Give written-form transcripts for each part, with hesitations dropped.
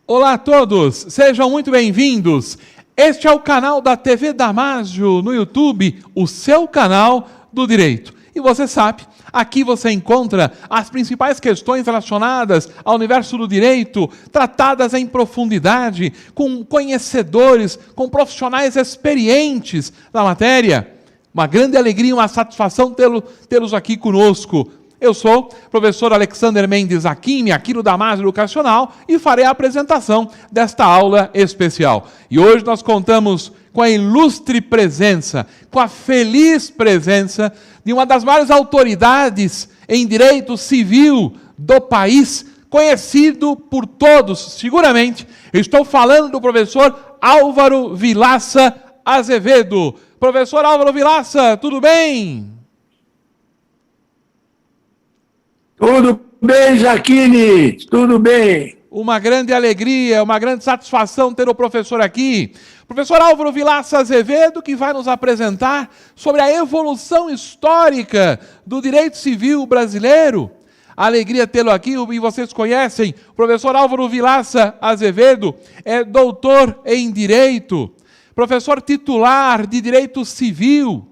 Olá a todos, sejam muito bem-vindos. Este é o canal da TV Damásio no YouTube, o seu canal do direito. E você sabe, aqui você encontra as principais questões relacionadas ao universo do direito, tratadas em profundidade, com conhecedores, com profissionais experientes na matéria. Uma grande alegria e uma satisfação tê-los aqui conosco. Eu sou o professor Alexander Mendes Aquim, aqui no Damásio Educacional, e farei a apresentação desta aula especial. E hoje nós contamos com a ilustre presença, com a feliz presença de uma das maiores autoridades em direito civil do país, conhecido por todos, seguramente. Eu estou falando do professor Álvaro Vilaça Azevedo. Professor Álvaro Vilaça, tudo bem? Tudo bem, Jaquine? Tudo bem. Uma grande alegria, uma grande satisfação ter o professor aqui. Professor Álvaro Vilaça Azevedo, que vai nos apresentar sobre a evolução histórica do direito civil brasileiro. Alegria tê-lo aqui, e vocês conhecem, o professor Álvaro Vilaça Azevedo é doutor em Direito, professor titular de Direito Civil,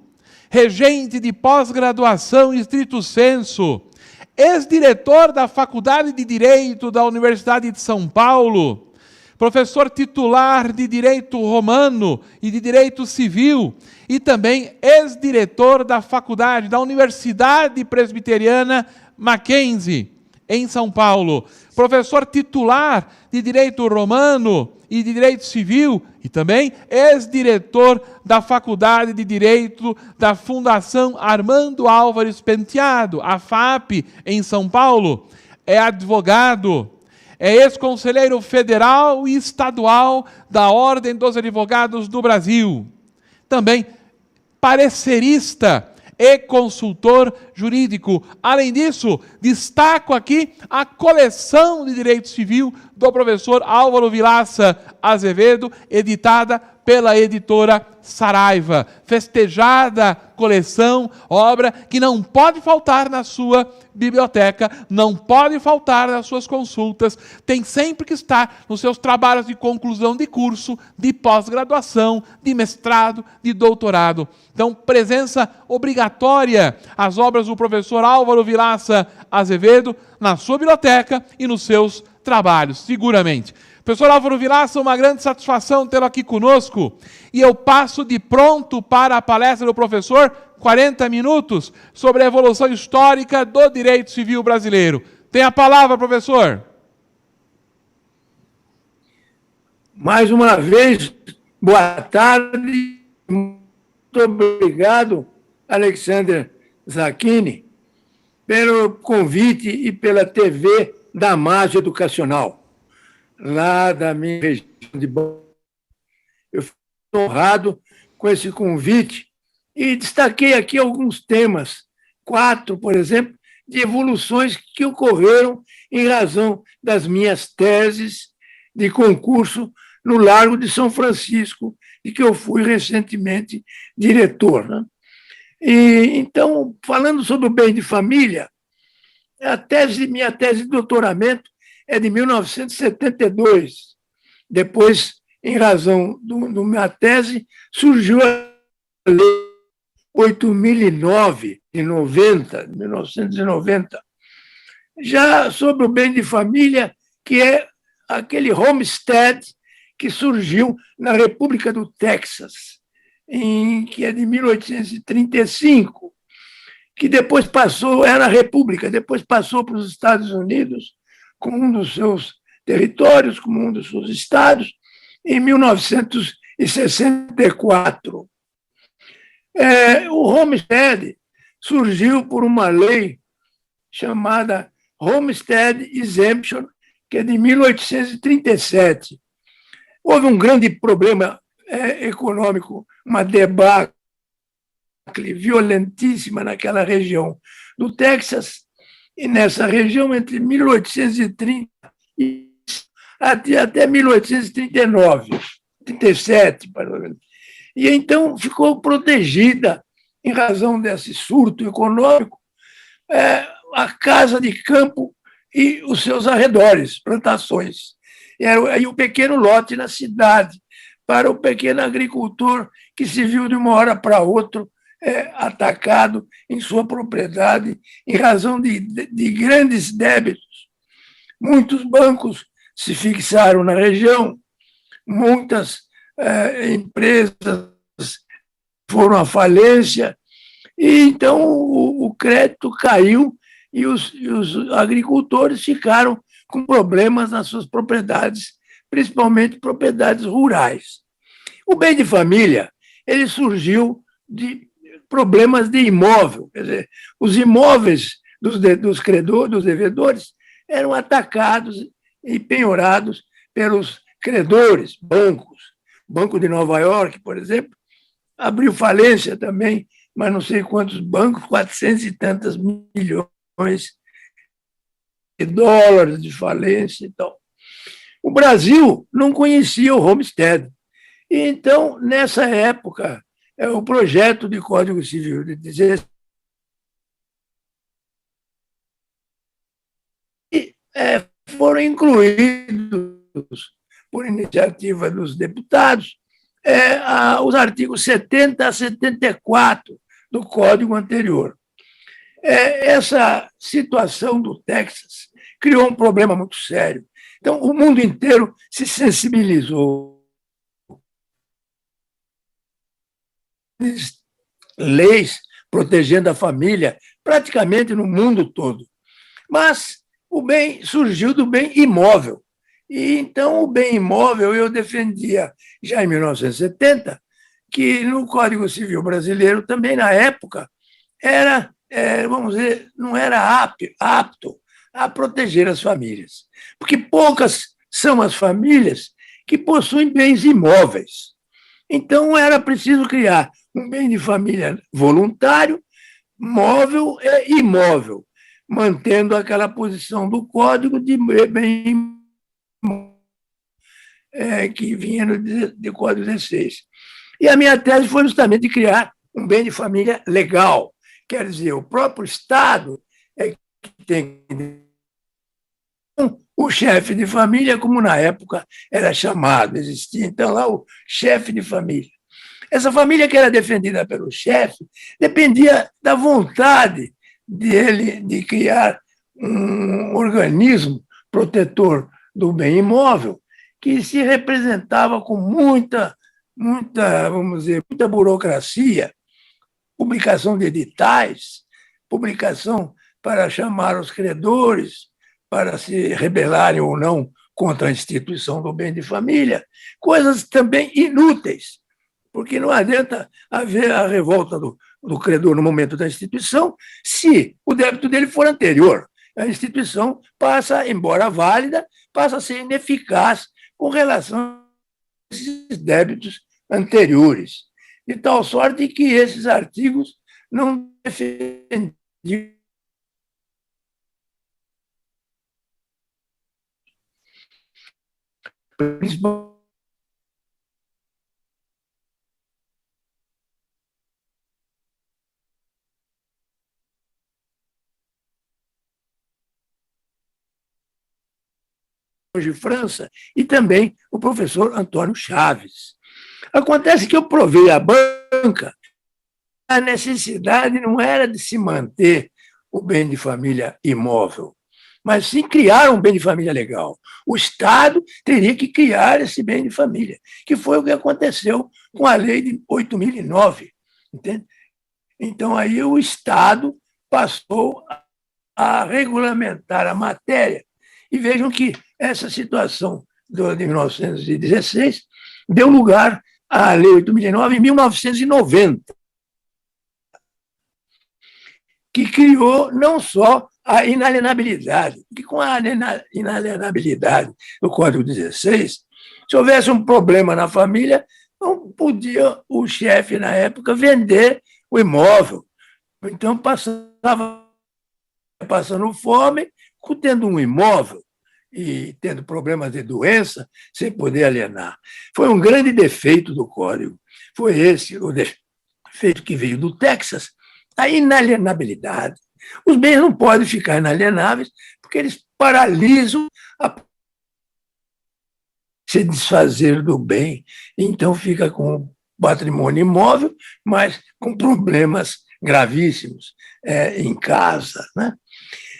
regente de pós-graduação em estrito sensu, ex-diretor da Faculdade de Direito da Universidade de São Paulo, professor titular de Direito Romano e de Direito Civil, e também ex-diretor da Faculdade da Universidade Presbiteriana Mackenzie, em São Paulo, professor titular de Direito Romano e de Direito Civil, e também ex-diretor da Faculdade de Direito da Fundação Armando Álvares Penteado, a FAP, em São Paulo. É advogado, é ex-conselheiro federal e estadual da Ordem dos Advogados do Brasil. Também parecerista e consultor jurídico. Além disso, destaco aqui a coleção de Direito Civil do professor Álvaro Vilaça Azevedo, editada pela editora Saraiva. Festejada coleção, obra que não pode faltar na sua biblioteca, não pode faltar nas suas consultas, tem sempre que estar nos seus trabalhos de conclusão de curso, de pós-graduação, de mestrado, de doutorado. Então, presença obrigatória às obras do professor Álvaro Vilaça Azevedo na sua biblioteca e nos seus trabalhos, seguramente. Professor Álvaro Vilaça, uma grande satisfação tê-lo aqui conosco. E eu passo de pronto para a palestra do professor, 40 minutos, sobre a evolução histórica do direito civil brasileiro. Tem a palavra, professor. Mais uma vez, boa tarde. Muito obrigado, Alexander Zacchin, pelo convite e pela TV Damásio Educacional, lá da minha região de Bahia. Eu fico honrado com esse convite e destaquei aqui alguns temas, 4, por exemplo, de evoluções que ocorreram em razão das minhas teses de concurso no Largo de São Francisco, de que eu fui recentemente diretor, né? E, então, falando sobre o bem de família, minha tese de doutoramento é de 1972. Depois, em razão da minha tese, surgiu a Lei 8.009, de 1990. Já sobre o bem de família, que é aquele homestead que surgiu na República do Texas, que é de 1835, que depois era a República, depois passou para os Estados Unidos como um dos seus territórios, como um dos seus estados, em 1964. O Homestead surgiu por uma lei chamada Homestead Exemption, que é de 1837. Houve um grande problema econômico, uma debacle violentíssima naquela região do Texas, e nessa região entre 1830 até 1839, 37, e então ficou protegida, em razão desse surto econômico, a casa de campo e os seus arredores, plantações. e o pequeno lote na cidade, para o pequeno agricultor que se viu de uma hora para outra atacado em sua propriedade em razão de grandes débitos. Muitos bancos se fixaram na região, muitas empresas foram à falência, e então o crédito caiu e os agricultores ficaram com problemas nas suas propriedades, principalmente propriedades rurais. O bem de família ele surgiu de problemas de imóvel, quer dizer, os imóveis dos credores, dos devedores, eram atacados e penhorados pelos credores, bancos. O Banco de Nova York, por exemplo, abriu falência também, mas não sei quantos bancos, 400 e tantos milhões de dólares de falência e tal. O Brasil não conhecia o Homestead. E então, nessa época, o projeto de Código Civil de 16 foram incluídos, por iniciativa dos deputados, os artigos 70 a 74 do Código anterior. Essa situação do Texas criou um problema muito sério. Então, o mundo inteiro se sensibilizou. Leis protegendo a família praticamente no mundo todo. Mas o bem surgiu do bem imóvel. E então o bem imóvel eu defendia já em 1970 que no Código Civil brasileiro também na época vamos dizer, não era apto a proteger as famílias, porque poucas são as famílias que possuem bens imóveis. Então era preciso criar um bem de família voluntário, móvel e imóvel, mantendo aquela posição do Código de bem que vinha no Código 16. E a minha tese foi justamente criar um bem de família legal, quer dizer, o próprio Estado que tem o chefe de família, como na época era chamado, existia então lá o chefe de família. Essa família que era defendida pelo chefe dependia da vontade dele de criar um organismo protetor do bem imóvel que se representava com muita, vamos dizer, muita burocracia, publicação de editais, publicação para chamar os credores para se rebelarem ou não contra a instituição do bem de família, coisas também inúteis, porque não adianta haver a revolta do credor no momento da instituição se o débito dele for anterior. A instituição passa, embora válida, passa a ser ineficaz com relação a esses débitos anteriores, de tal sorte que esses artigos não defendiam principalmente de França e também o professor Antônio Chaves. Acontece que eu provei à banca a necessidade não era de se manter o bem de família imóvel, mas sim criar um bem de família legal. O Estado teria que criar esse bem de família, que foi o que aconteceu com a lei de 8.009, entende? Então, aí o Estado passou a regulamentar a matéria. E vejam que essa situação de 1916 deu lugar à lei 8.009 em 1990, que criou não só a inalienabilidade, porque com a inalienabilidade do Código 16, se houvesse um problema na família, não podia o chefe, na época, vender o imóvel. Então, passando fome, tendo um imóvel e tendo problemas de doença, sem poder alienar. Foi um grande defeito do Código. Foi esse o defeito que veio do Texas, a inalienabilidade. Os bens não podem ficar inalienáveis porque eles paralisam a se desfazer do bem, então fica com patrimônio imóvel, mas com problemas gravíssimos em casa, né?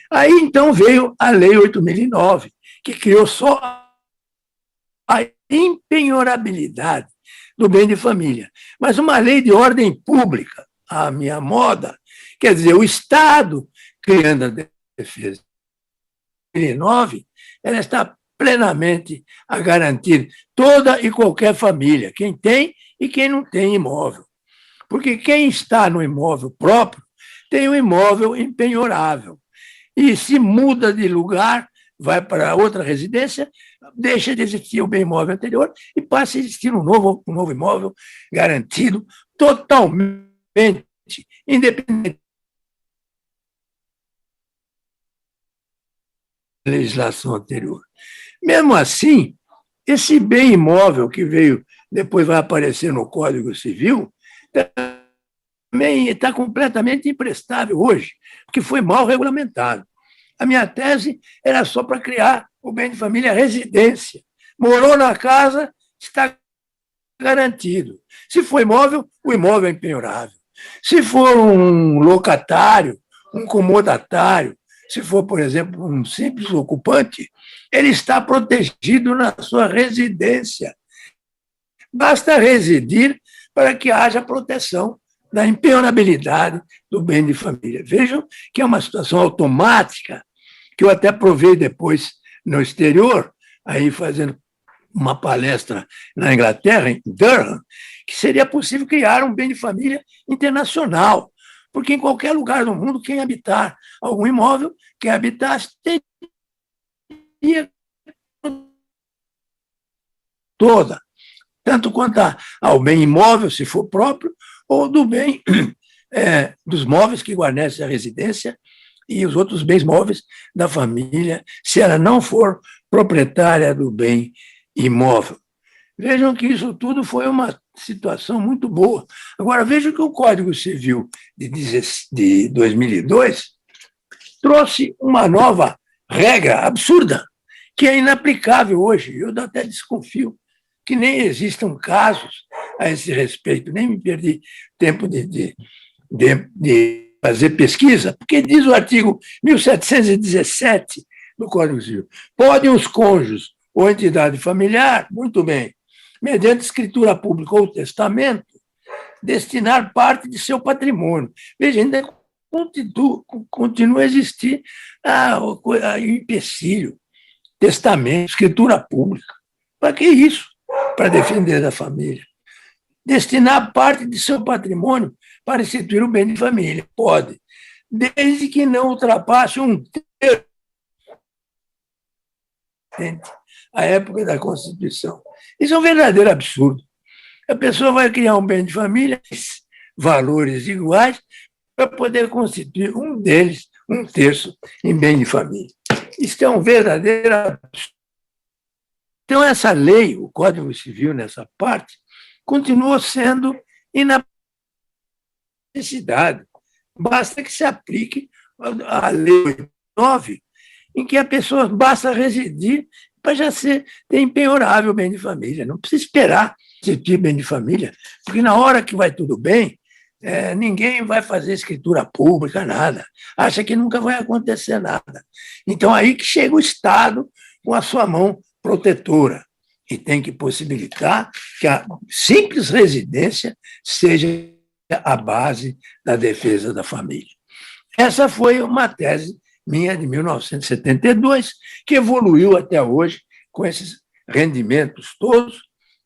Aí, então, veio a Lei 8.009, que criou só a impenhorabilidade do bem de família, mas uma lei de ordem pública, a minha moda, quer dizer, o Estado criando a defesa. 2009, ela está plenamente a garantir toda e qualquer família, quem tem e quem não tem imóvel. Porque quem está no imóvel próprio tem um imóvel impenhorável. E se muda de lugar, vai para outra residência, deixa de existir o bem imóvel anterior e passa a existir um novo imóvel garantido, totalmente independente da legislação anterior. Mesmo assim, esse bem imóvel que veio, depois vai aparecer no Código Civil, também está completamente imprestável hoje, porque foi mal regulamentado. A minha tese era só para criar o bem de família residência. Morou na casa, está garantido. Se for imóvel, o imóvel é impenhorável. Se for um locatário, um comodatário, se for, por exemplo, um simples ocupante, ele está protegido na sua residência. Basta residir para que haja proteção da impenhorabilidade do bem de família. Vejam que é uma situação automática, que eu até provei depois no exterior, aí fazendo uma palestra na Inglaterra, em Durham, que seria possível criar um bem de família internacional, porque em qualquer lugar do mundo, quem habitar algum imóvel, quem habitar teria toda, tanto quanto ao bem imóvel, se for próprio, ou do bem dos móveis que guarnecem a residência e os outros bens móveis da família, se ela não for proprietária do bem imóvel. Vejam que isso tudo foi uma situação muito boa. Agora, vejam que o Código Civil de 2002 trouxe uma nova regra absurda, que é inaplicável hoje. Eu até desconfio que nem existam casos a esse respeito, nem me perdi tempo de fazer pesquisa, porque diz o artigo 1717 do Código Civil: podem os cônjuges ou entidade familiar, muito bem, mediante escritura pública ou testamento, destinar parte de seu patrimônio. Veja, ainda continua a existir o empecilho, testamento, escritura pública. Para que isso? Para defender a família. Destinar parte de seu patrimônio para instituir o bem de família. Pode, desde que não ultrapasse um terço a época da Constituição. Isso é um verdadeiro absurdo. A pessoa vai criar um bem de família, valores iguais, para poder constituir um deles, um terço, em bem de família. Isso é um verdadeiro absurdo. Então, essa lei, o Código Civil, nessa parte, continuou sendo necessidade. Basta que se aplique a Lei 9, em que a pessoa basta residir para já ter impenhorável bem de família. Não precisa esperar existir bem de família, porque na hora que vai tudo bem, ninguém vai fazer escritura pública, nada. Acha que nunca vai acontecer nada. Então, aí que chega o Estado com a sua mão protetora e tem que possibilitar que a simples residência seja a base da defesa da família. Essa foi uma tese minha de 1972, que evoluiu até hoje com esses rendimentos todos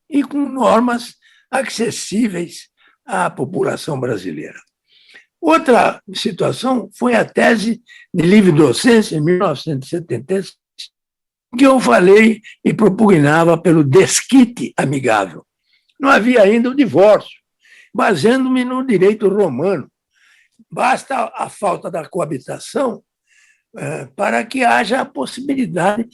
e com normas acessíveis à população brasileira. Outra situação foi a tese de livre docência, em 1976, que eu falei e propugnava pelo desquite amigável. Não havia ainda o divórcio, baseando-me no direito romano. Basta a falta da coabitação para que haja a possibilidade.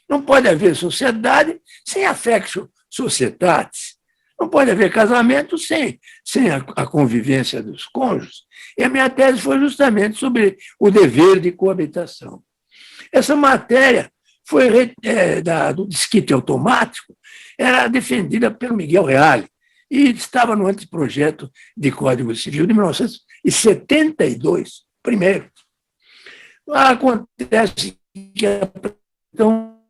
Não pode haver sociedade sem affectio societatis. Não pode haver casamento sem a convivência dos cônjuges. E a minha tese foi justamente sobre o dever de coabitação. Essa matéria do desquite automático, era defendida pelo Miguel Reale e estava no anteprojeto de Código Civil de 1972, primeiro. Acontece que então,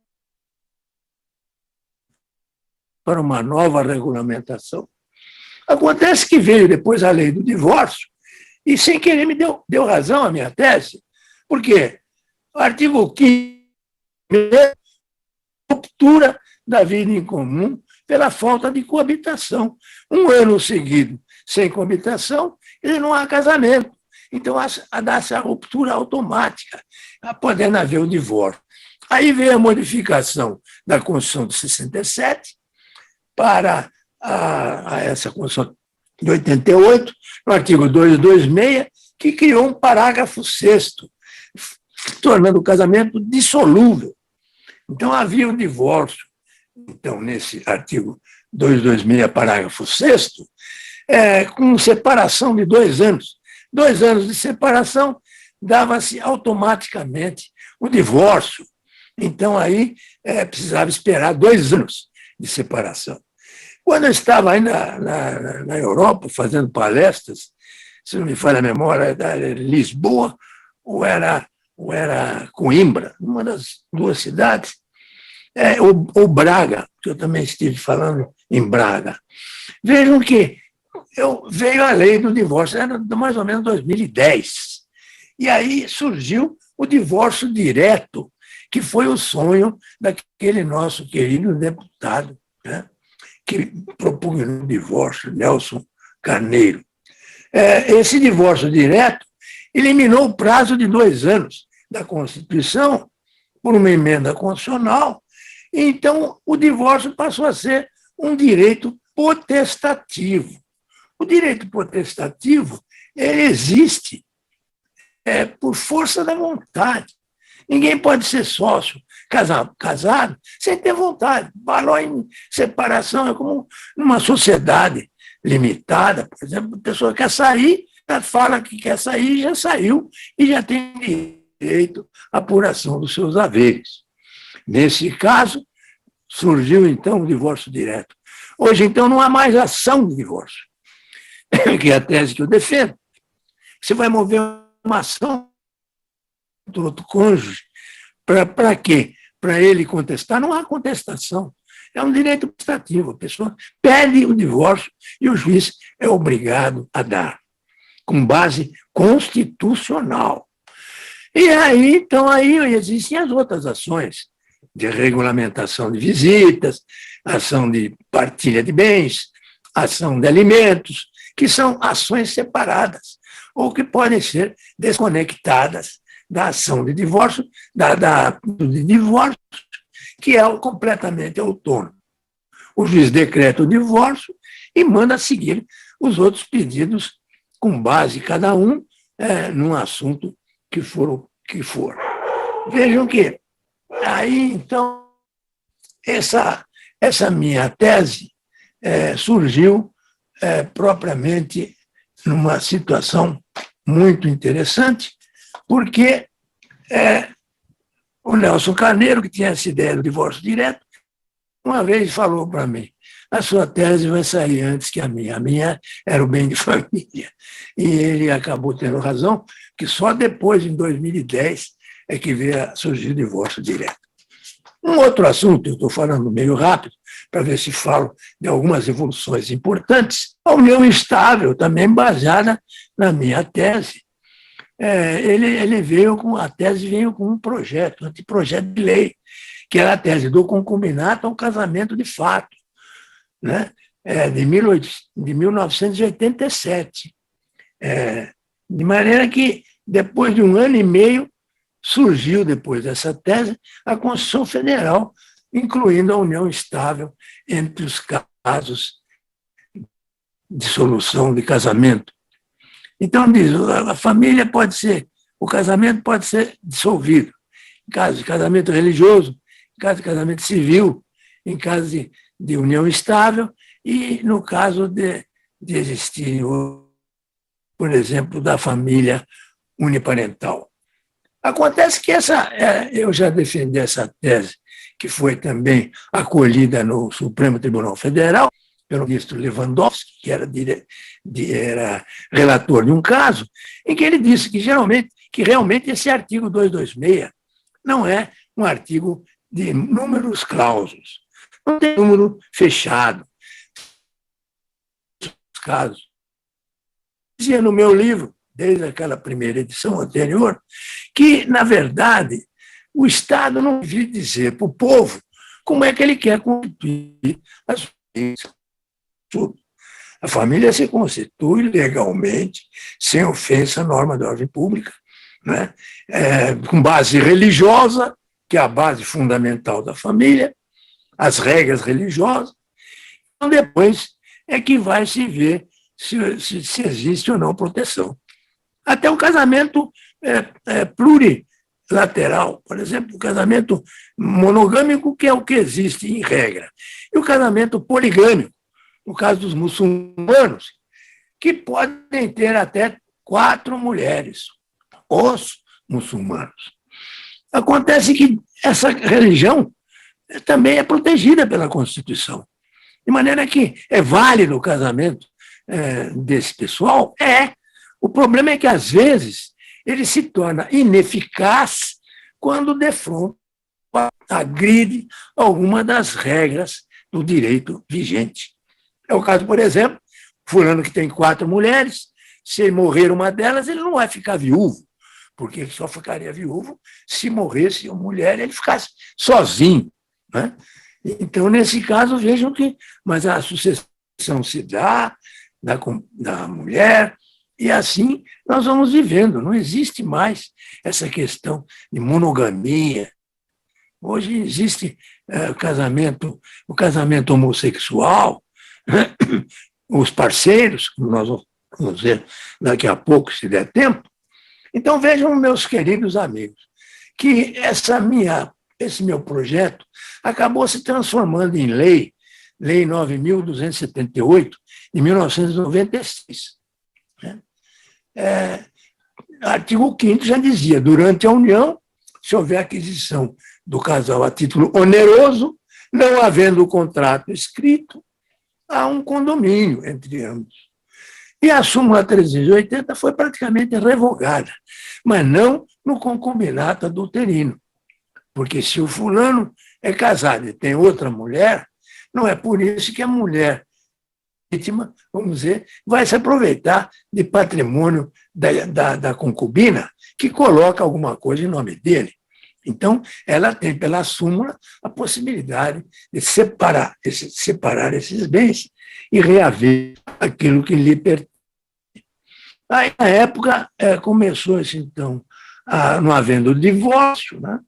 para uma nova regulamentação. Acontece que veio depois a lei do divórcio e, sem querer, me deu razão a minha tese, porque o artigo 5º, ruptura da vida em comum pela falta de coabitação. Um ano seguido sem coabitação, ele não há casamento. Então, dá-se a ruptura automática, podendo haver o divórcio. Aí veio a modificação da Constituição de 67 para essa Constituição de 88, no artigo 226, que criou um parágrafo 6º, tornando o casamento dissolúvel. Então, havia o divórcio. Então, nesse artigo 226, parágrafo 6º, com separação de 2 anos. 2 anos de separação, dava-se automaticamente o divórcio. Então, aí precisava esperar 2 anos de separação. Quando eu estava aí na Europa, fazendo palestras, se não me falha a memória, era Lisboa ou era Coimbra, uma das 2 cidades, ou Braga, que eu também estive falando em Braga. Vejam que veio a lei do divórcio, era mais ou menos 2010. E aí surgiu o divórcio direto, que foi o sonho daquele nosso querido deputado, né, que propugnou o divórcio, Nelson Carneiro. Esse divórcio direto eliminou o prazo de 2 anos da Constituição por uma emenda constitucional. Então, o divórcio passou a ser um direito potestativo. O direito potestativo, ele existe por força da vontade. Ninguém pode ser sócio, casado, sem ter vontade. Falou em separação, é como numa sociedade limitada, por exemplo, a pessoa quer sair, ela fala que quer sair, já saiu e já tem direito à apuração dos seus haveres. Nesse caso, surgiu, então, o divórcio direto. Hoje, então, não há mais ação de divórcio, que é a tese que eu defendo. Você vai mover uma ação do outro cônjuge, para quê? Para ele contestar? Não há contestação. É um direito prestativo. A pessoa pede o divórcio e o juiz é obrigado a dar, com base constitucional. E aí, então, aí existem as outras ações de regulamentação de visitas, ação de partilha de bens, ação de alimentos, que são ações separadas, ou que podem ser desconectadas da ação de divórcio, do divórcio, que é completamente autônomo. O juiz decreta o divórcio e manda seguir os outros pedidos com base, cada um, num assunto que for. Vejam que aí, então, essa minha tese surgiu propriamente numa situação muito interessante, porque o Nelson Carneiro, que tinha essa ideia do divórcio direto, uma vez falou para mim: a sua tese vai sair antes que a minha era o bem de família. E ele acabou tendo razão, que só depois, em 2010, é que veio a surgir o divórcio direto. Um outro assunto, eu estou falando meio rápido, para ver se falo de algumas evoluções importantes, a união estável, também baseada na minha tese. A tese veio com um anteprojeto de lei, que era a tese do concubinato ao casamento de fato, né? De 1987. De maneira que, depois de 1 ano e meio, surgiu, depois dessa tese, a Constituição Federal, incluindo a união estável entre os casos de dissolução de casamento. Então, diz, o casamento pode ser dissolvido, em caso de casamento religioso, em caso de casamento civil, em caso de união estável e no caso de existir, por exemplo, da família uniparental. Acontece que eu já defendi essa tese, que foi também acolhida no Supremo Tribunal Federal, pelo ministro Lewandowski, que era relator de um caso, em que ele disse que realmente esse artigo 226 não é um artigo de números clausos, não tem número fechado. Casos. Dizia no meu livro, desde aquela primeira edição anterior, que, na verdade, o Estado não devia dizer para o povo como é que ele quer constituir as famílias. A família se constitui legalmente, sem ofensa à norma da ordem pública, né? Com base religiosa, que é a base fundamental da família, as regras religiosas. Então, depois é que vai se ver se existe ou não proteção. Até o casamento plurilateral, por exemplo, o casamento monogâmico, que é o que existe em regra, e o casamento poligâmico, no caso dos muçulmanos, que podem ter até 4 mulheres, os muçulmanos. Acontece que essa religião também é protegida pela Constituição. De maneira que é válido o casamento desse pessoal? O problema é que, às vezes, ele se torna ineficaz quando defronta, agride alguma das regras do direito vigente. É o caso, por exemplo, fulano que tem 4 mulheres, se morrer uma delas, ele não vai ficar viúvo, porque ele só ficaria viúvo se morresse uma mulher e ele ficasse sozinho, né? Então, nesse caso, vejam que mas a sucessão se dá da mulher, e assim nós vamos vivendo. Não existe mais essa questão de monogamia. Hoje existe o casamento homossexual, né? Os parceiros, como nós vamos ver daqui a pouco, se der tempo. Então, vejam, meus queridos amigos, que esse meu projeto acabou se transformando em Lei 9.278, de 1996. Artigo 5º já dizia: durante a união, se houver aquisição do casal a título oneroso, não havendo o contrato escrito, há um condomínio entre ambos. E a súmula 380 foi praticamente revogada, mas não no concubinato adulterino. Porque se o fulano é casado e tem outra mulher, não é por isso que a mulher vítima, vamos dizer, vai se aproveitar de patrimônio da concubina, que coloca alguma coisa em nome dele. Então, ela tem, pela súmula, a possibilidade de separar esses bens e reaver aquilo que lhe pertence. Aí, na época, começou-se, então, não havendo divórcio, né?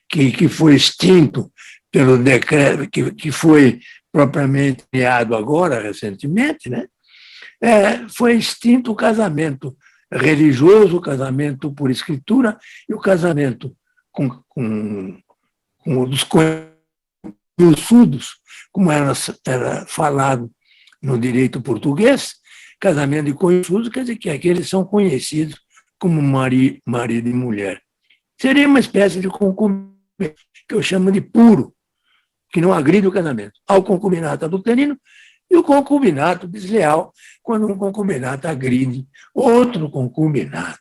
Que foi extinto pelo decreto, que foi propriamente criado agora, recentemente, né? Foi extinto o casamento religioso, o casamento por escritura e o casamento com os conhecidos, como era falado no direito português. Casamento de conhecidos quer dizer que aqueles são conhecidos como marido e mulher. Seria uma espécie de concubinato, que eu chamo de puro, que não agride o casamento. Há o concubinato adulterino e o concubinato desleal, quando um concubinato agride outro concubinato.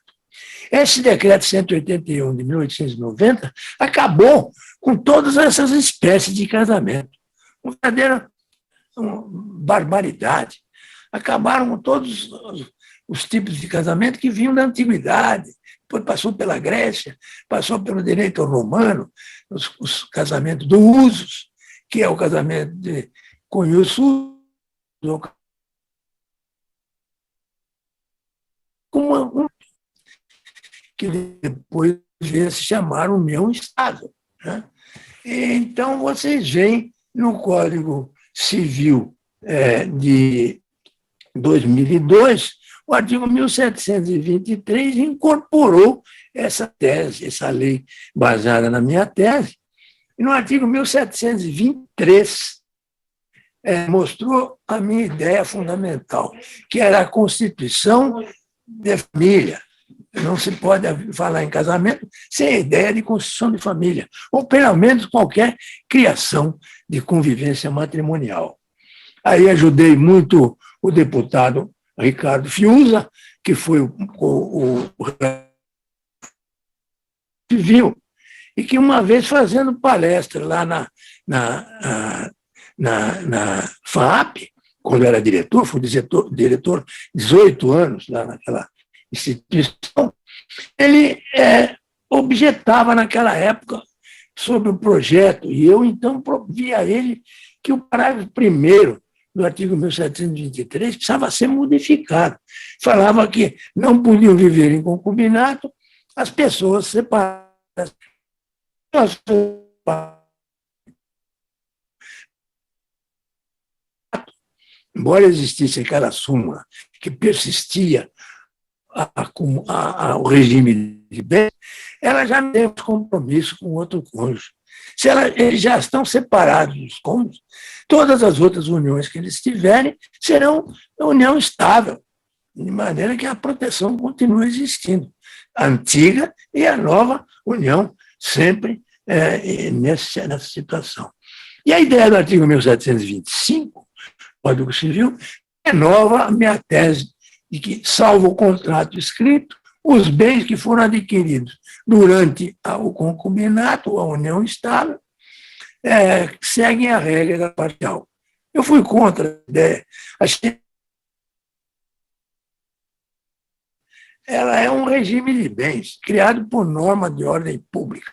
Esse decreto 181 de 1890 acabou com todas essas espécies de casamento. Uma verdadeira barbaridade. Acabaram com todos os tipos de casamento que vinham da antiguidade. Depois passou pela Grécia, passou pelo direito romano, os casamentos do usus, que é o casamento de cônjuges, que depois veio se chamar união-estado, né? Então, vocês veem no Código Civil de 2002, o artigo 1723 incorporou essa tese, essa lei baseada na minha tese, e no artigo 1723 mostrou a minha ideia fundamental, que era a constituição de família, Não se pode falar em casamento sem a ideia de construção de família, ou pelo menos qualquer criação de convivência matrimonial. Aí ajudei muito o deputado Ricardo Fiuza, que foi o civil, e que uma vez fazendo palestra lá na FAAP, quando era diretor, fui diretor 18 anos lá naquela instituição, ele objetava naquela época sobre o projeto, e eu então via ele que o parágrafo 1º do artigo 1723 precisava ser modificado. Falava que não podiam viver em concubinato as pessoas separadas. Embora existisse aquela súmula que persistia ao regime de bens, ela já não tem compromisso com outro cônjuge. Se eles já estão separados dos cônjuges, todas as outras uniões que eles tiverem serão união estável, de maneira que a proteção continue existindo. A antiga e a nova união, sempre nessa situação. E a ideia do artigo 1725, Código Civil, renova a minha tese de que, salvo o contrato escrito, os bens que foram adquiridos durante o concubinato, a união estável, seguem a regra parcial. Eu fui contra a ideia. Achei ela é um regime de bens criado por norma de ordem pública,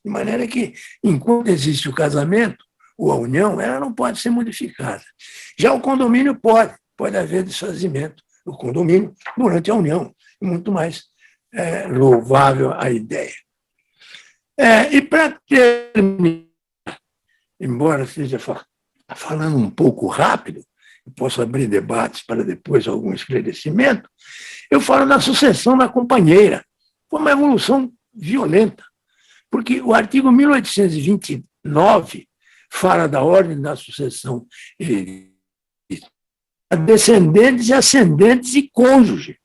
de maneira que, enquanto existe o casamento ou a união, ela não pode ser modificada. Já o condomínio pode haver desfazimento do condomínio durante a união, muito mais louvável a ideia. E para terminar, embora esteja falando um pouco rápido, posso abrir debates para depois algum esclarecimento, eu falo da sucessão da companheira. Foi uma evolução violenta, porque o artigo 1829 fala da ordem da sucessão a descendentes e ascendentes e cônjuge.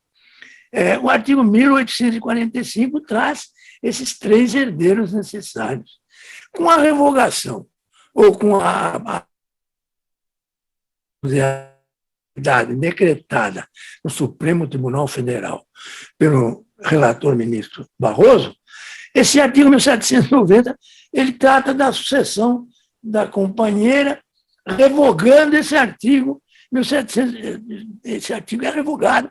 O artigo 1845 traz esses 3 herdeiros necessários. Com a revogação, ou com a decretada no Supremo Tribunal Federal pelo relator ministro Barroso, esse artigo 1790 ele trata da sucessão da companheira, revogando esse artigo. Esse artigo é revogado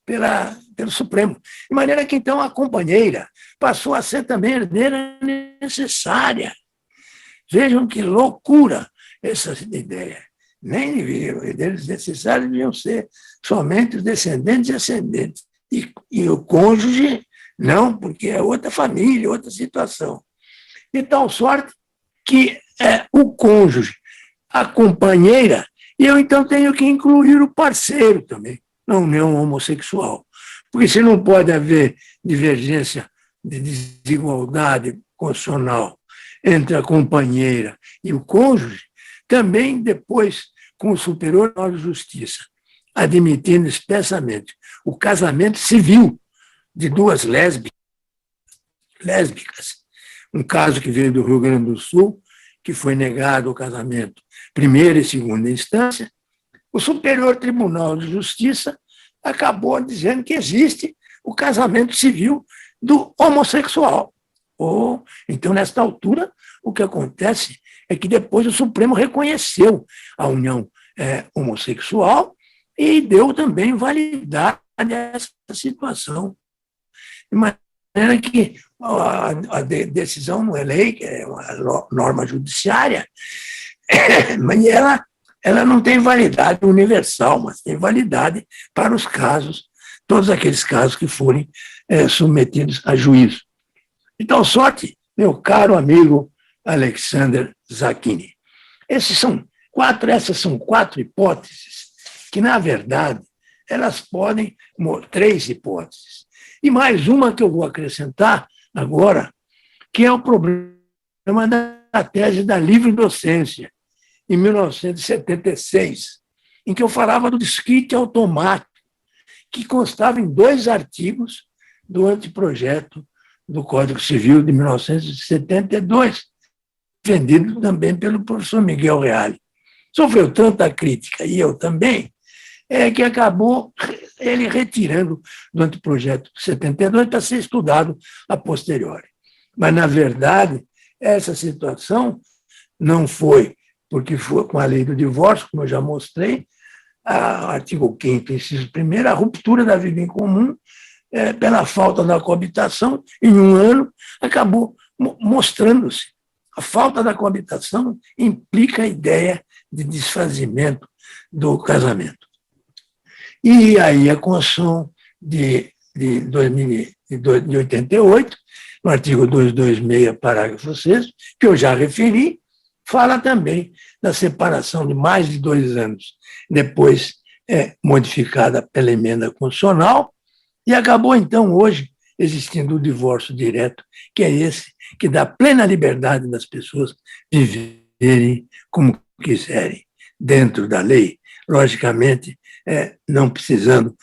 pelo Supremo. De maneira que, então, a companheira passou a ser também herdeira necessária. Vejam que loucura essa ideia. Nem deveriam, herdeiros necessários deviam ser somente os descendentes e ascendentes. E o cônjuge, não, porque é outra família, outra situação. De tal sorte que o cônjuge, a companheira, e eu então tenho que incluir o parceiro também, na união homossexual. Porque se não pode haver divergência de desigualdade constitucional entre a companheira e o cônjuge, também depois, com o Superior Tribunal de Justiça, admitindo expressamente o casamento civil de 2 lésbicas, um caso que veio do Rio Grande do Sul, que foi negado o casamento primeira e segunda instância, o Superior Tribunal de Justiça acabou dizendo que existe o casamento civil do homossexual. Então, nesta altura, o que acontece é que depois o Supremo reconheceu a união homossexual e deu também validade a essa situação. De maneira que a decisão não é lei, é uma norma judiciária, mas ela não tem validade universal, mas tem validade para os casos, todos aqueles casos que forem submetidos a juízo. De tal sorte, meu caro amigo Alexander Zacchini, essas são 4 hipóteses que, na verdade, elas podem, 3 hipóteses, e mais uma que eu vou acrescentar agora, que é o problema da tese da livre docência, em 1976, em que eu falava do desquite automático, que constava em 2 artigos do anteprojeto do Código Civil de 1972, defendido também pelo professor Miguel Reale. Sofreu tanta crítica, e eu também, que acabou ele retirando do anteprojeto de 72 para ser estudado a posteriori. Mas, na verdade, essa situação não foi, porque foi com a lei do divórcio, como eu já mostrei, artigo 5º, inciso 1º, a ruptura da vida em comum, pela falta da coabitação, em um ano, acabou mostrando-se. A falta da coabitação implica a ideia de desfazimento do casamento. E aí a Constituição de 88, no artigo 226, parágrafo 6º, que eu já referi, fala também da separação de mais de 2 anos, depois modificada pela emenda constitucional, e acabou, então, hoje, existindo o divórcio direto, que é esse que dá plena liberdade das pessoas viverem como quiserem, dentro da lei, logicamente, não precisando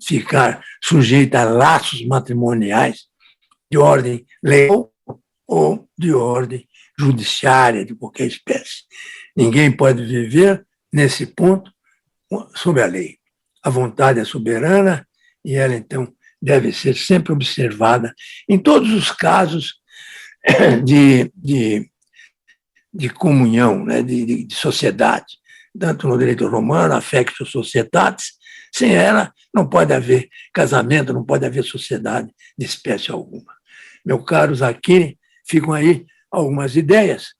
ficar sujeita a laços matrimoniais de ordem legal ou de ordem judiciária, de qualquer espécie. Ninguém pode viver, nesse ponto, sob a lei. A vontade é soberana e ela, então, deve ser sempre observada em todos os casos de comunhão, né, de sociedade, tanto no direito romano, affectio societatis, sem ela não pode haver casamento, não pode haver sociedade de espécie alguma. Meu caro Zacchini, ficam aí algumas ideias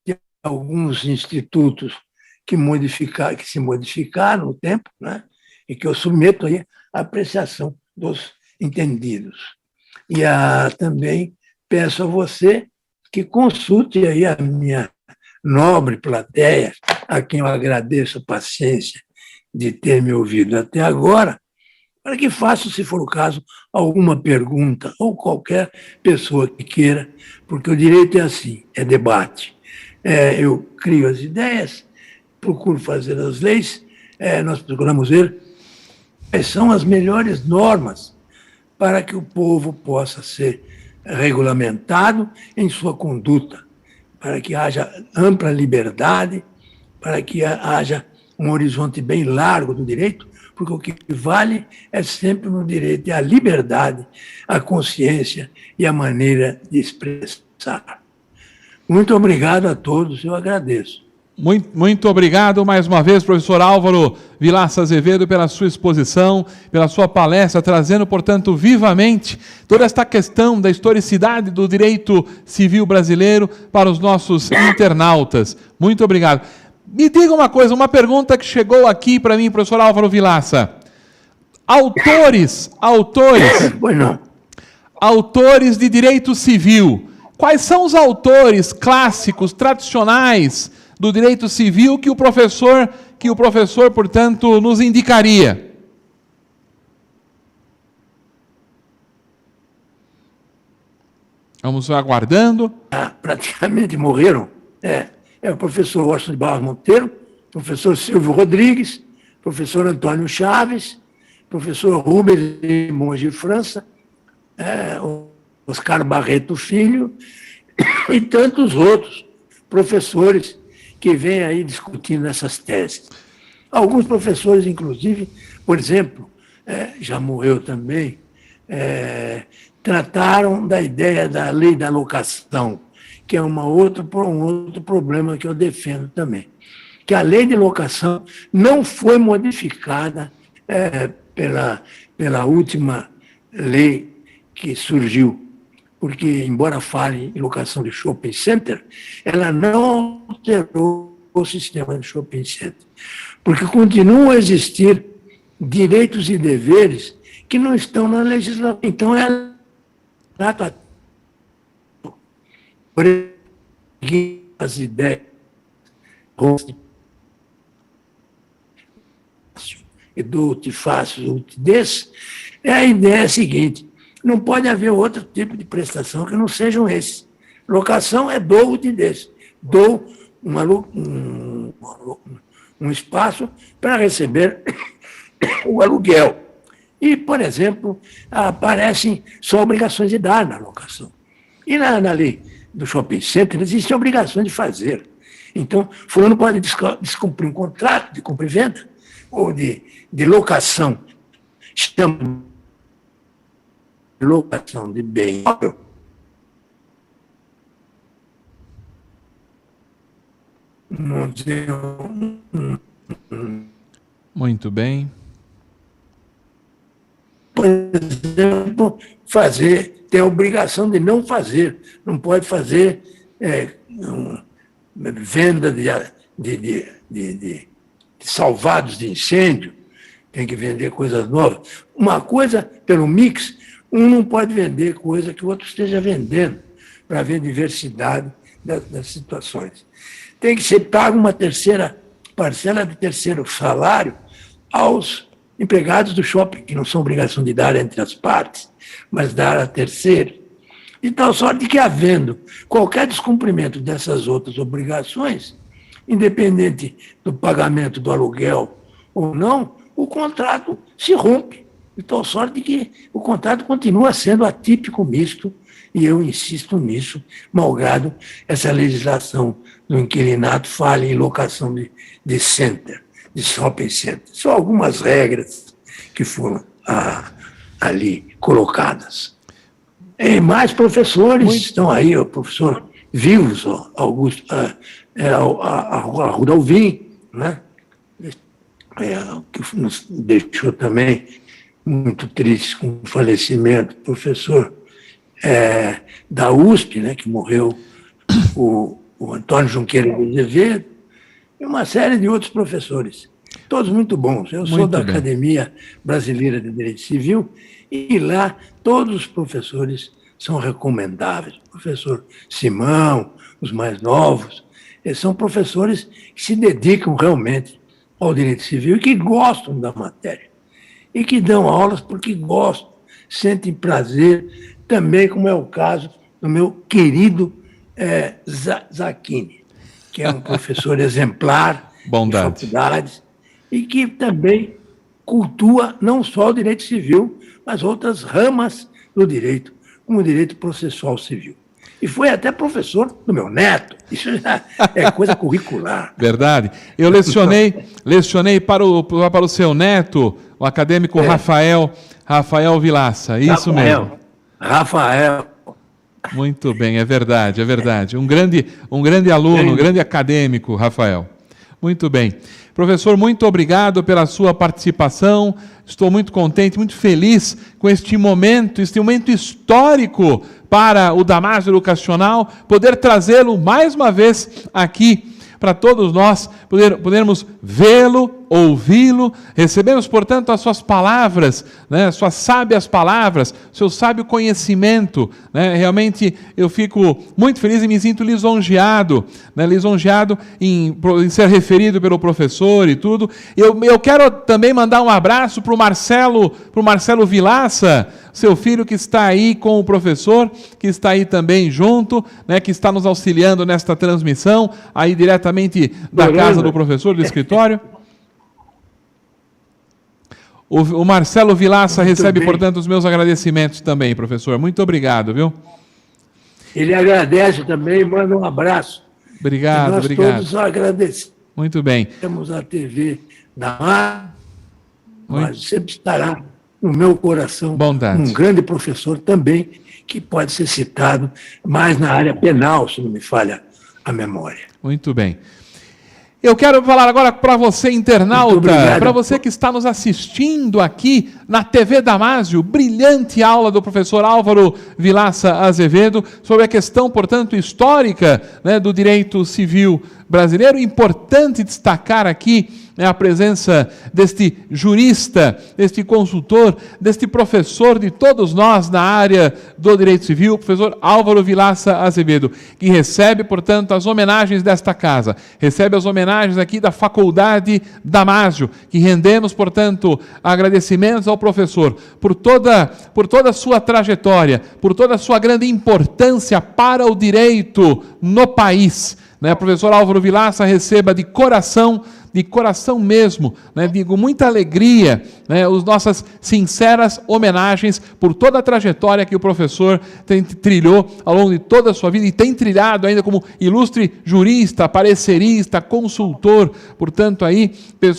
de alguns institutos que se modificaram no tempo, né, e que eu submeto aí à apreciação dos entendidos. E também peço a você que consulte aí a minha nobre plateia, a quem eu agradeço a paciência de ter me ouvido até agora, para que faça, se for o caso, alguma pergunta, ou qualquer pessoa que queira, porque o direito é assim, é debate. Eu crio as ideias, procuro fazer as leis, nós procuramos ver quais são as melhores normas para que o povo possa ser regulamentado em sua conduta, para que haja ampla liberdade, para que haja um horizonte bem largo do direito, porque o que vale é sempre no direito a liberdade, a consciência e a maneira de expressar. Muito obrigado a todos, eu agradeço. Muito obrigado mais uma vez, professor Álvaro Vilaça Azevedo, pela sua exposição, pela sua palestra, trazendo, portanto, vivamente toda esta questão da historicidade do direito civil brasileiro para os nossos internautas. Muito obrigado. Me diga uma coisa, uma pergunta que chegou aqui para mim, professor Álvaro Vilaça. Autores de direito civil. Quais são os autores clássicos, tradicionais do direito civil que o professor, portanto, nos indicaria? Vamos aguardando. Praticamente morreram. O professor Washington de Barros Monteiro, professor Silvio Rodrigues, professor Antônio Chaves, professor Rubens Monge de França, Oscar Barreto Filho e tantos outros professores que vêm aí discutindo essas teses. Alguns professores, inclusive, por exemplo, já morreu também, trataram da ideia da lei da locação, que é um outro problema que eu defendo também. Que a lei de locação não foi modificada pela última lei que surgiu, porque, embora fale em locação de shopping center, ela não alterou o sistema de shopping center, porque continuam a existir direitos e deveres que não estão na legislação. Então, ela as ideias edute, fácil, utidez, a ideia é a seguinte: não pode haver outro tipo de prestação que não sejam esses. Locação é dou utidez. Dou um espaço para receber o aluguel. E, por exemplo, aparecem só obrigações de dar na locação. E na lei do shopping center existem obrigações de fazer. Então, fulano pode descumprir um contrato de compra e venda ou de locação. Chama de locação de bem imóvel. Muito bem. Por exemplo, tem a obrigação de não fazer. Não pode fazer venda de salvados de incêndio, tem que vender coisas novas. Uma coisa, pelo mix, um não pode vender coisa que o outro esteja vendendo, para ver diversidade das situações. Tem que ser pago uma terceira parcela de terceiro salário aos empregados do shopping, que não são obrigação de dar entre as partes, mas dar a terceiro. De tal sorte que, havendo qualquer descumprimento dessas outras obrigações, independente do pagamento do aluguel ou não, o contrato se rompe. De tal sorte que o contrato continua sendo atípico misto, e eu insisto nisso, malgrado essa legislação do inquilinato fale em locação de center, de shopping center. Só algumas regras que foram ali colocadas. E mais professores estão aí, o professor Vivos, Augusto, Rudolvin, né? Que nos deixou também muito triste com o falecimento do professor da USP, né, que morreu, o Antônio Junqueira de Azevedo, e uma série de outros professores, todos muito bons. Eu sou da Academia Brasileira de Direito Civil, e lá todos os professores são recomendáveis. O professor Simão, os mais novos, eles são professores que se dedicam realmente ao direito civil e que gostam da matéria. E que dão aulas porque gostam, sentem prazer, também como é o caso do meu querido Zacchini, que é um professor exemplar de faculdades e que também cultua não só o direito civil, mas outras ramas do direito, como o direito processual civil. E foi até professor do meu neto. Isso já é coisa curricular. Verdade. Eu lecionei para o seu neto, o acadêmico Rafael Vilaça. Isso mesmo. Rafael. Muito bem, é verdade, é verdade. Um grande aluno, um grande acadêmico, Rafael. Muito bem. Professor, muito obrigado pela sua participação. Estou muito contente, muito feliz com este momento histórico para o Damásio Educacional, poder trazê-lo mais uma vez aqui para todos nós, podermos vê-lo, ouvi-lo, recebemos, portanto, as suas palavras, né, suas sábias palavras, seu sábio conhecimento, né, realmente eu fico muito feliz e me sinto lisonjeado, né, em ser referido pelo professor e tudo. Eu quero também mandar um abraço para o Marcelo Vilaça, seu filho que está aí com o professor, que está aí também junto, né, que está nos auxiliando nesta transmissão, aí diretamente da casa do professor, do escritório. O Marcelo Vilaça recebe, portanto, os meus agradecimentos também, professor. Muito obrigado, viu? Ele agradece também, manda um abraço. Obrigado, nós todos agradecemos. Muito bem. Temos a TV da Mar, mas sempre estará no meu coração um grande professor também, que pode ser citado mais na área penal, se não me falha a memória. Muito bem. Eu quero falar agora para você, internauta, para você que está nos assistindo aqui na TV Damásio, brilhante aula do professor Álvaro Vilaça Azevedo sobre a questão, portanto, histórica, né, do direito civil brasileiro. Importante destacar aqui a presença deste jurista, deste consultor, deste professor de todos nós na área do direito civil, o professor Álvaro Vilaça Azevedo, que recebe, portanto, as homenagens desta casa, recebe as homenagens aqui da Faculdade Damásio, que rendemos, portanto, agradecimentos ao professor por toda a sua trajetória, por toda a sua grande importância para o direito no país. Professor Álvaro Vilaça, receba de coração de coração mesmo, né, digo, muita alegria, né, as nossas sinceras homenagens por toda a trajetória que o professor trilhou ao longo de toda a sua vida e tem trilhado ainda como ilustre jurista, parecerista, consultor, portanto aí,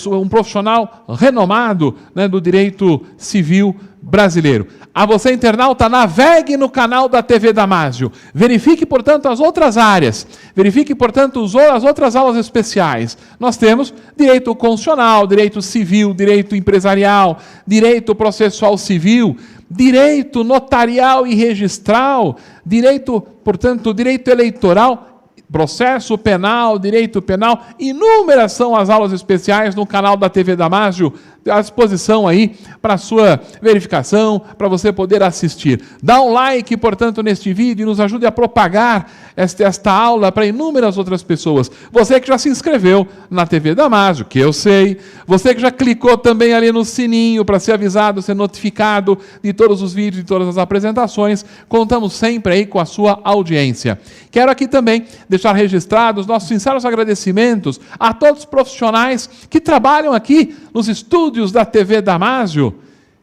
um profissional renomado, né, do direito civil brasileiro. A você, internauta, navegue no canal da TV Damásio. Verifique, portanto, as outras áreas. Verifique, portanto, as outras aulas especiais. Nós temos direito constitucional, direito civil, direito empresarial, direito processual civil, direito notarial e registral, direito, portanto, direito eleitoral, processo penal, direito penal, inúmeras são as aulas especiais no canal da TV Damásio, à disposição aí para sua verificação, para você poder assistir. Dá um like, portanto, neste vídeo e nos ajude a propagar esta aula para inúmeras outras pessoas. Você que já se inscreveu na TV Damásio, que eu sei, você que já clicou também ali no sininho para ser avisado, ser notificado de todos os vídeos, de todas as apresentações, contamos sempre aí com a sua audiência. Quero aqui também deixar registrados nossos sinceros agradecimentos a todos os profissionais que trabalham aqui nos estúdios da TV Damásio,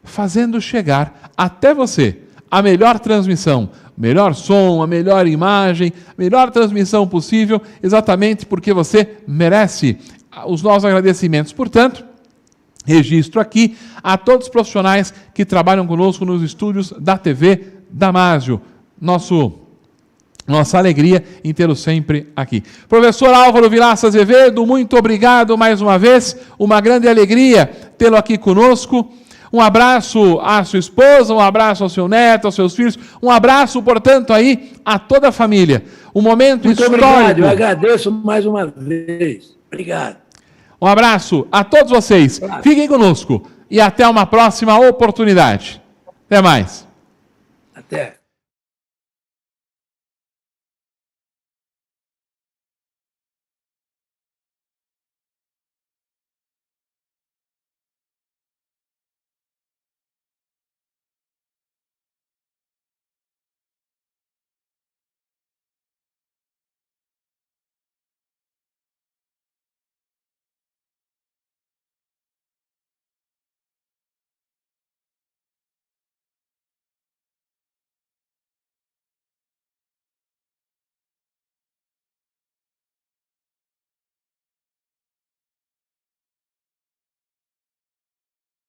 fazendo chegar até você a melhor transmissão, melhor som, a melhor imagem, melhor transmissão possível, exatamente porque você merece os nossos agradecimentos. Portanto, registro aqui a todos os profissionais que trabalham conosco nos estúdios da TV Damásio. Nossa alegria em tê-lo sempre aqui. Professor Álvaro Vilaça Azevedo, muito obrigado mais uma vez. Uma grande alegria tê-lo aqui conosco. Um abraço à sua esposa, um abraço ao seu neto, aos seus filhos. Um abraço, portanto, aí a toda a família. Um momento muito histórico. Muito obrigado, eu agradeço mais uma vez. Obrigado. Um abraço a todos vocês. Claro. Fiquem conosco e até uma próxima oportunidade. Até mais. Até.